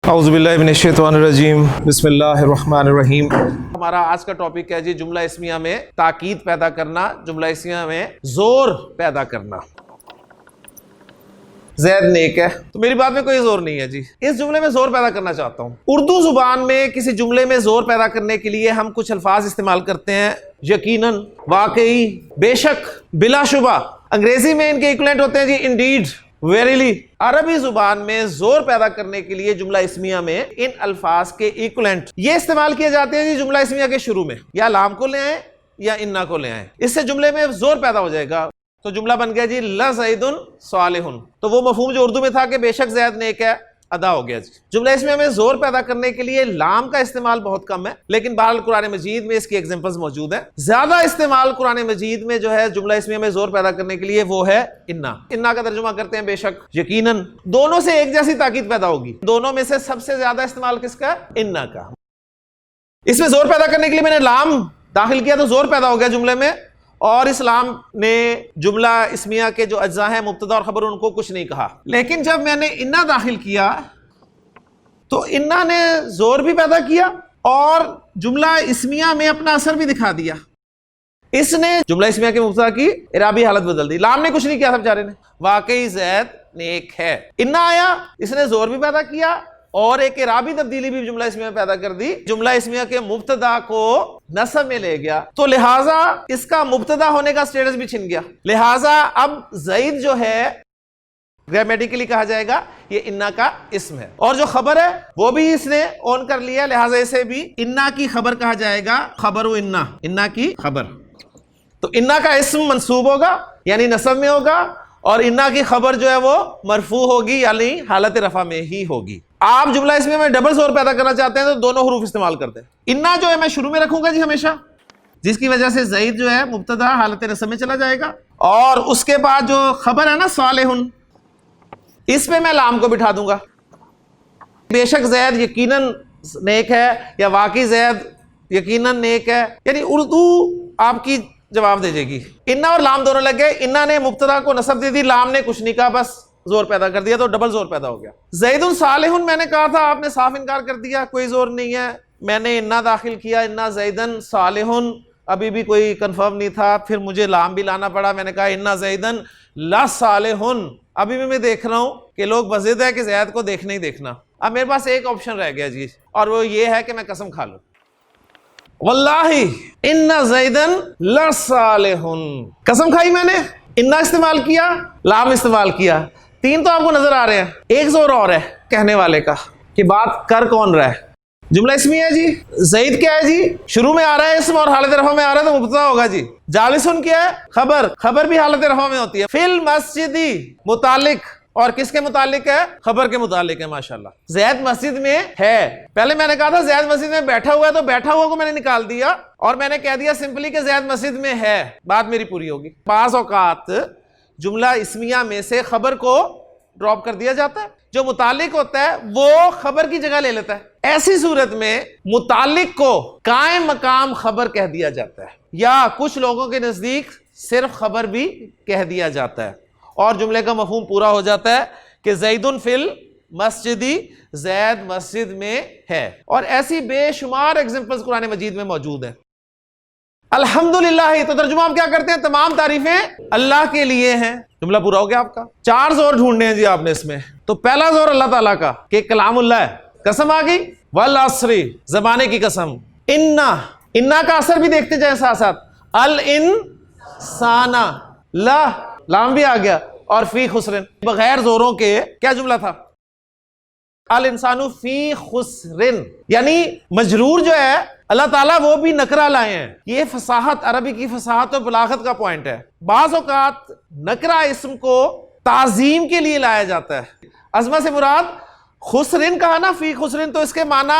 اعوذ باللہ من الشیطان الرجیم بسم اللہ الرحمن الرحیم۔ ہمارا آج کا ٹاپک ہے جی جملہ اسمیہ میں تاکید پیدا کرنا، جملہ اسمیہ میں زور پیدا کرنا۔ زید نیک ہے تو میری بات میں کوئی زور نہیں ہے جی، اس جملے میں زور پیدا کرنا چاہتا ہوں۔ اردو زبان میں کسی جملے میں زور پیدا کرنے کے لیے ہم کچھ الفاظ استعمال کرتے ہیں، یقیناً، واقعی، بے شک، بلا شبہ۔ انگریزی میں ان کے ایکویلنٹ ہوتے ہیں جی انڈیڈ، ویریلی۔ عربی زبان میں زور پیدا کرنے کے لیے جملہ اسمیہ میں ان الفاز کے ایکویلنٹ یہ استعمال کیے جاتے ہیں جی جملہ اسمیہ کے شروع میں، یا لام کو لے آئیں یا انا کو لے آئیں، اس سے جملے میں زور پیدا ہو جائے گا۔ تو جملہ بن گیا جی لزید صالح، تو وہ مفہوم جو اردو میں تھا کہ بے شک زید نیک ہے ادا ہو گیا جی۔ جملہ اسمیہ میں زور پیدا کرنے کے لیے لام کا استعمال بہت کم ہے، لیکن بہرحال قرآن مجید میں اس کی ایگزامپلز موجود ہیں۔ زیادہ استعمال قرآن مجید میں جو ہے جملہ اسمیہ میں زور پیدا کرنے کے لیے وہ ہے انا۔ انا کا ترجمہ کرتے ہیں بے شک، یقیناً۔ دونوں سے ایک جیسی تاکید پیدا ہوگی، دونوں میں سے سب سے زیادہ استعمال کس کا؟ انا کا۔ اس میں زور پیدا کرنے کے لیے میں نے لام داخل کیا تو زور پیدا ہو گیا جملے میں، اور اس لام نے جملہ اسمیہ کے جو اجزاء ہیں مبتدا اور خبر ان کو کچھ نہیں کہا۔ لیکن جب میں نے انا داخل کیا تو انا نے زور بھی پیدا کیا اور جملہ اسمیہ میں اپنا اثر بھی دکھا دیا۔ اس نے جملہ اسمیہ کے مبتدا کی اعرابی حالت بدل دی۔ لام نے کچھ نہیں کیا تھا بیچارے نے، واقعی زید نیک ہے۔ انا آیا، اس نے زور بھی پیدا کیا اور ایک اعرابی تبدیلی بھی جملہ اسمیہ میں پیدا کر دی، جملہ اسمیہ کے مبتدا کو نصب میں لے گیا، تو لہٰذا اس کا مبتدا ہونے کا سٹیٹس بھی چھن گیا۔ لہٰذا اب زید جو ہے گرامیٹیکلی کہا جائے گا یہ انا کا اسم ہے، اور جو خبر ہے وہ بھی اس نے اون کر لیا، لہٰذا اسے بھی انا کی خبر کہا جائے گا، خبر و انا، انا کی خبر۔ تو انا کا اسم منصوب ہوگا یعنی نصب میں ہوگا، اور انا کی خبر جو ہے وہ مرفوع ہوگی یعنی حالت رفع میں ہی ہوگی۔ آپ جملہ اسمیہ میں ڈبل زور پیدا کرنا چاہتے ہیں تو دونوں حروف استعمال کرتے ہیں۔ انا جو ہے میں شروع میں رکھوں گا جی ہمیشہ، جس کی وجہ سے زید جو ہے مبتدا حالت نصب میں چلا جائے گا، اور اس کے بعد جو خبر ہے نا صالح، اس پہ میں لام کو بٹھا دوں گا۔ بے شک زید یقیناً نیک ہے یا واقعی زید یقیناً نیک ہے، یعنی اردو آپ کی جواب دے گی۔ انا اور لام دونوں لگ گئے، انا نے مبتدا کو نصب دے دی، لام نے کچھ نہیں کہا، بس زور پیدا کر دیا، تو ڈبل زور پیدا ہو گیا۔ زید صالح میں نے کہا تھا، آپ نے صاف انکار کر دیا، کوئی زور نہیں ہے۔ میں نے انا داخل کیا، انا زیدن صالح، ابھی بھی کوئی کنفرم نہیں تھا، پھر مجھے لام بھی لانا پڑا، میں نے کہا انا زیدن لا صالح، ابھی بھی میں دیکھ رہا ہوں کہ لوگ بضد ہے کہ زید کو دیکھنا ہی دیکھنا۔ اب میرے پاس ایک آپشن رہ گیا جی، اور وہ یہ ہے کہ میں قسم کھا لوں، واللہ ان زیدن لصالح، قسم کھائی میں نے، انا استعمال کیا، لام استعمال کیا، تین تو آپ کو نظر آ رہے ہیں، ایک زور اور ہے کہنے والے کا کہ بات کر کون رہا ہے۔ جملہ اسمیہ ہے جی، زید کیا ہے جی، شروع میں آ رہا ہے اسم اور حالت رفع میں آ رہا ہے تو مبتدا ہوگا جی۔ جالسن کیا ہے، خبر، خبر بھی حالت رفع میں ہوتی ہے۔ فی المسجد متعلق، اور کس کے متعلق ہے؟ خبر کے متعلق ہے۔ ماشاءاللہ زید مسجد میں ہے، پہلے میں نے کہا تھا زید مسجد میں بیٹھا ہوا ہے، تو بیٹھا ہوا کو میں نے نکال دیا اور میں نے کہہ دیا سمپلی کہ زید مسجد میں ہے، بات میری پوری ہوگی۔ بعض اوقات جملہ اسمیہ میں سے خبر کو ڈراپ کر دیا جاتا ہے، جو متعلق ہوتا ہے وہ خبر کی جگہ لے لیتا ہے، ایسی صورت میں متعلق کو قائم مقام خبر کہہ دیا جاتا ہے، یا کچھ لوگوں کے نزدیک صرف خبر بھی کہہ دیا جاتا ہے، اور جملے کا مفہوم پورا ہو جاتا ہے کہ زیدن فی المسجد، زید مسجد میں ہے۔ اور ایسی بے شمار ایگزامپلز قرآن مجید میں موجود ہیں۔ الحمدللہ، تو ترجمہ ہم کیا کرتے ہیں؟ تمام تعریفیں اللہ کے لیے ہیں۔ جملہ پورا ہو گیا آپ کا۔ چار زور ڈھونڈنے ہیں جی آپ نے اس میں، تو پہلا زور اللہ تعالیٰ کا کہ کلام اللہ ہے، قسم آ گئی، والعصر، زمانے کی قسم، انا کا اثر بھی دیکھتے جائیں ساتھ ساتھ، الانسان، لام بھی آ گیا، اور فی خسرن، بغیر زوروں کے کیا جملہ تھا؟ الانسان فی خسرن، یعنی مجرور جو ہے اللہ تعالیٰ وہ بھی نکرہ لائے ہیں۔ یہ فصاحت، عربی کی فصاحت و بلاغت کا پوائنٹ ہے۔ بعض اوقات نکرہ اسم کو تعظیم کے لیے لایا جاتا ہے۔ عظمت سے مراد خسرن کہا نا، فی خسرن، تو اس کے معنی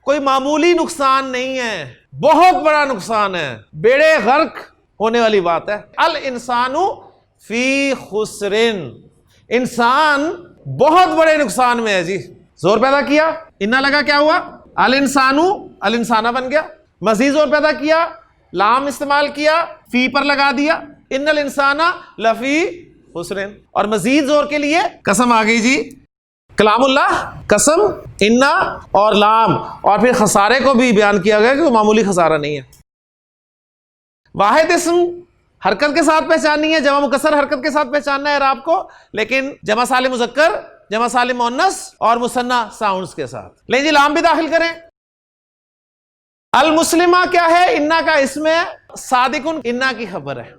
کوئی معمولی نقصان نہیں ہے، بہت بڑا نقصان ہے، بیڑے غرق ہونے والی بات ہے۔ الانسان فی خسرن، انسان بہت بڑے نقصان میں ہے جی۔ زور پیدا کیا، انا لگا، کیا ہوا؟ الانسانو، الانسانہ بن گیا۔ مزید زور پیدا کیا، لام استعمال کیا، فی پر لگا دیا، ان الانسان لفی خسرن، اور مزید زور کے لیے قسم آ گئی جی، کلام اللہ، قسم انا اور لام، اور پھر خسارے کو بھی بیان کیا گیا کہ وہ معمولی خسارہ نہیں ہے. واحد اسم حرکت کے ساتھ پہچاننی ہے، جمع مکسر حرکت کے ساتھ پہچاننا ہے اعراب کو، لیکن جمع سالم مذکر، جمع سالم مؤنث اور مثنی ساؤنڈز کے ساتھ. لیں جی لام بھی داخل کریں. المسلمہ کیا ہے؟ انا کا اسم ہے، صادقن انا کی خبر ہے.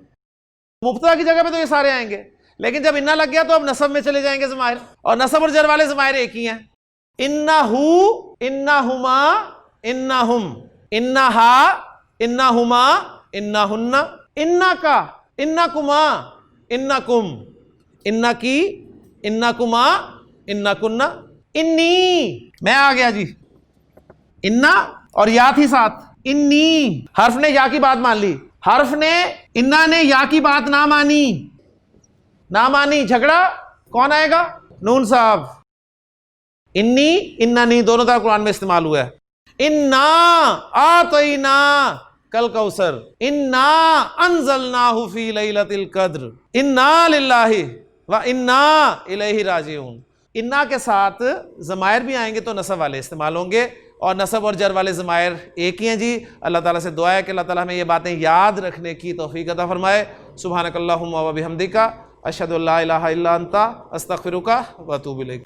مبتدا کی جگہ پہ تو یہ سارے آئیں گے، لیکن جب انا لگ گیا تو اب نصب میں چلے جائیں گے ضمائر، اور نصب اور جر والے ضمائر ایک ہی ہیں. انہو، انہما، انہم، انہا، انہما، انہن، انا کا، انکما، انکم، انا کی، انکما، انکن، انی. میں آ گیا جی، انا اور یا تھی ساتھ، انی. حرف نے یا کی بات مان لی، حرف نے، انا نے یا کی بات نہ مانی، نہ مانی، جھگڑا کون آئے گا؟ نون صاحب. انی، اننی دونوں طرح قرآن میں استعمال ہوا ہے. انا آتینا کل کوثر، انا انزلناہ فی لیلۃ القدر، انا للہ و انا الیہ راجعون. انا کے ساتھ ضمائر بھی آئیں گے تو نصب والے استعمال ہوں گے، اور نصب اور جر والے ضمائر ایک ہی ہیں جی. اللہ تعالیٰ سے دعا ہے کہ اللہ تعالیٰ ہمیں یہ باتیں یاد رکھنے کی توفیق عطا فرمائے. سبحانک اللہم و بحمدک، اشہد ان لا الہ الا انت، استغفرک و اتوب الیک.